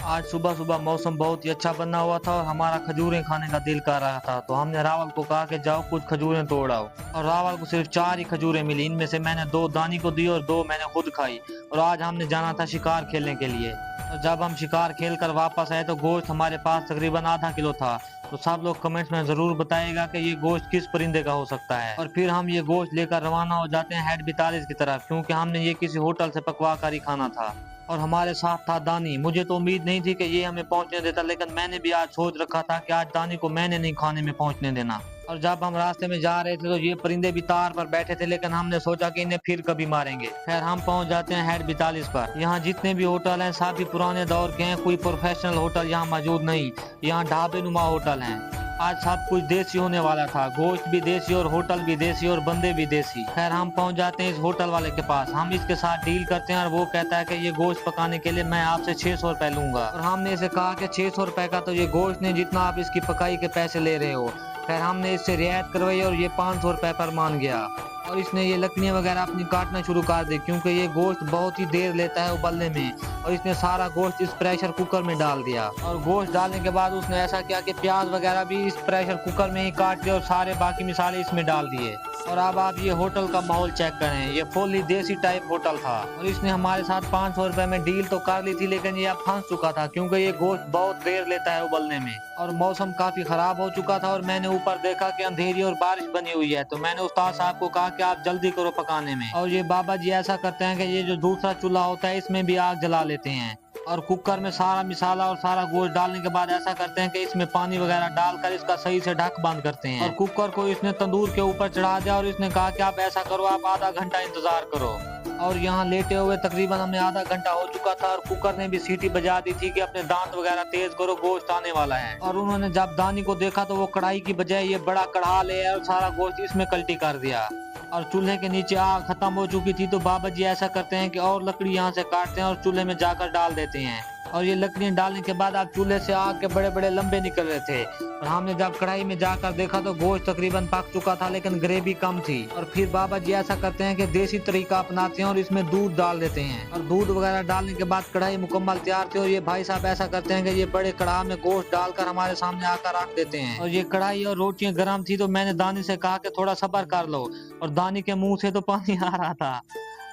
आज सुबह सुबह मौसम बहुत ही अच्छा बना हुआ था और हमारा खजूरें खाने का दिल कर रहा था, तो हमने रावल को कहा कि जाओ कुछ खजूरें तोड़ आओ। और रावल को सिर्फ 4 ही खजूरें मिली, इनमें से मैंने 2 दानी को दी और 2 मैंने खुद खाई। और आज हमने जाना था शिकार खेलने के लिए। और जब हम शिकार खेल कर वापस आए तो गोश्त हमारे पास तकरीबन आधा किलो था। तो सब लोग कमेंट्स में जरूर बताइएगा कि ये गोश्त किस परिंदे का हो सकता है। और फिर हम ये गोश्त लेकर रवाना हो जाते हैं हेड 42 की तरफ, क्योंकि हमने ये किसी होटल से पकवा कर ही खाना था। और हमारे साथ था दानी। मुझे तो उम्मीद नहीं थी कि ये हमें पहुंचने देता, लेकिन मैंने भी आज सोच रखा था कि आज दानी को मैंने नहीं खाने में पहुंचने देना। और जब हम रास्ते में जा रहे थे तो ये परिंदे भी तार पर बैठे थे, लेकिन हमने सोचा कि इन्हें फिर कभी मारेंगे। खैर हम पहुंच जाते हैं हेड 42 पर। यहाँ जितने भी होटल हैं सब ही पुराने दौर के हैं, कोई प्रोफेशनल होटल यहाँ मौजूद नहीं। यहाँ ढाबे नुमा होटल हैं। आज सब कुछ देसी होने वाला था, गोश्त भी देसी और होटल भी देसी और बंदे भी देसी। खैर हम पहुंच जाते हैं इस होटल वाले के पास। हम इसके साथ डील करते हैं और वो कहता है कि ये गोश्त पकाने के लिए मैं आपसे 600 रुपए लूंगा। और हमने इसे कहा कि 600 रुपए का तो ये गोश्त नहीं जितना आप इसकी पकाई के पैसे ले रहे हो। खैर हमने इससे रियायत करवाई और ये 500 रुपए पर मान गया। और इसने ये लकड़ियां वगैरह अपनी काटना शुरू कर दी, क्योंकि ये गोश्त बहुत ही देर लेता है उबलने में। और इसने सारा गोश्त इस प्रेशर कुकर में डाल दिया। और गोश्त डालने के बाद उसने ऐसा किया कि प्याज वगैरह भी इस प्रेशर कुकर में ही काट दिए और सारे बाकी मसाले इसमें डाल दिए। और अब आप ये होटल का माहौल चेक करें, ये फुल्ली देसी टाइप होटल था। और इसने हमारे साथ 500 रुपए में डील तो कर ली थी, लेकिन ये अब फंस चुका था, क्योंकि ये गोश्त बहुत देर लेता है उबलने में। और मौसम काफी खराब हो चुका था और मैंने ऊपर देखा कि अंधेरी और बारिश बनी हुई है। तो मैंने उस्ताद साहब को कहा कि आप जल्दी करो पकाने में। और ये बाबा जी ऐसा करते हैं कि ये जो दूसरा चूल्हा होता है इसमें भी आग जला लेते हैं। और कुकर में सारा मसाला और सारा गोश्त डालने के बाद ऐसा करते हैं कि इसमें पानी वगैरह डालकर इसका सही से ढक बंद करते हैं। और कुकर को इसने तंदूर के ऊपर चढ़ा दिया और इसने कहा कि आप ऐसा करो, आप आधा घंटा इंतजार करो। और यहाँ लेटे हुए तकरीबन हमें आधा घंटा हो चुका था और कुकर ने भी सीटी बजा दी थी कि अपने दांत वगैरह तेज करो, गोश्त आने वाला है। और उन्होंने जब दानी को देखा तो वो कढ़ाई की बजाय ये बड़ा कढ़ा ले और सारा गोश्त इसमें कल्टी कर दिया। और चूल्हे के नीचे आग खत्म हो चुकी थी, तो बाबा जी ऐसा करते हैं कि और लकड़ी यहाँ से काटते हैं और चूल्हे में जाकर डाल देते हैं। और ये लकड़ियां डालने के बाद अब चूल्हे से आग के बड़े बड़े लंबे निकल रहे थे। और हमने जब कढ़ाई में जाकर देखा तो गोश्त तकरीबन पक चुका था, लेकिन ग्रेवी कम थी। और फिर बाबा जी ऐसा करते हैं कि देसी तरीका अपनाते हैं और इसमें दूध डाल देते हैं। और दूध वगैरह डालने के बाद कढ़ाई मुकम्मल तैयार थी। और ये भाई साहब ऐसा करते हैं कि ये बड़े कढ़ा में गोश्त डालकर हमारे सामने आकर रख देते हैं। और ये कढ़ाई और रोटियां गर्म थी, तो मैंने दानी से कहा कि थोड़ा सब्र कर लो। और दानी के मुंह से तो पानी आ रहा था।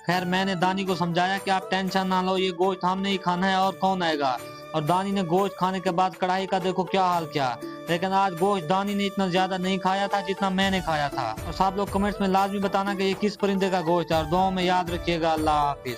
खैर मैंने दानी को समझाया कि आप टेंशन ना लो, ये गोश्त हमने ही खाना है और कौन आएगा। और दानी ने गोश्त खाने के बाद कढ़ाई का देखो क्या हाल किया। लेकिन आज गोश्त दानी ने इतना ज्यादा नहीं खाया था जितना मैंने खाया था। और सब लोग कमेंट्स में लाजमी बताना कि ये किस परिंदे का गोश्त है। और दुआओं में याद रखिएगा। अल्लाह हाफिज।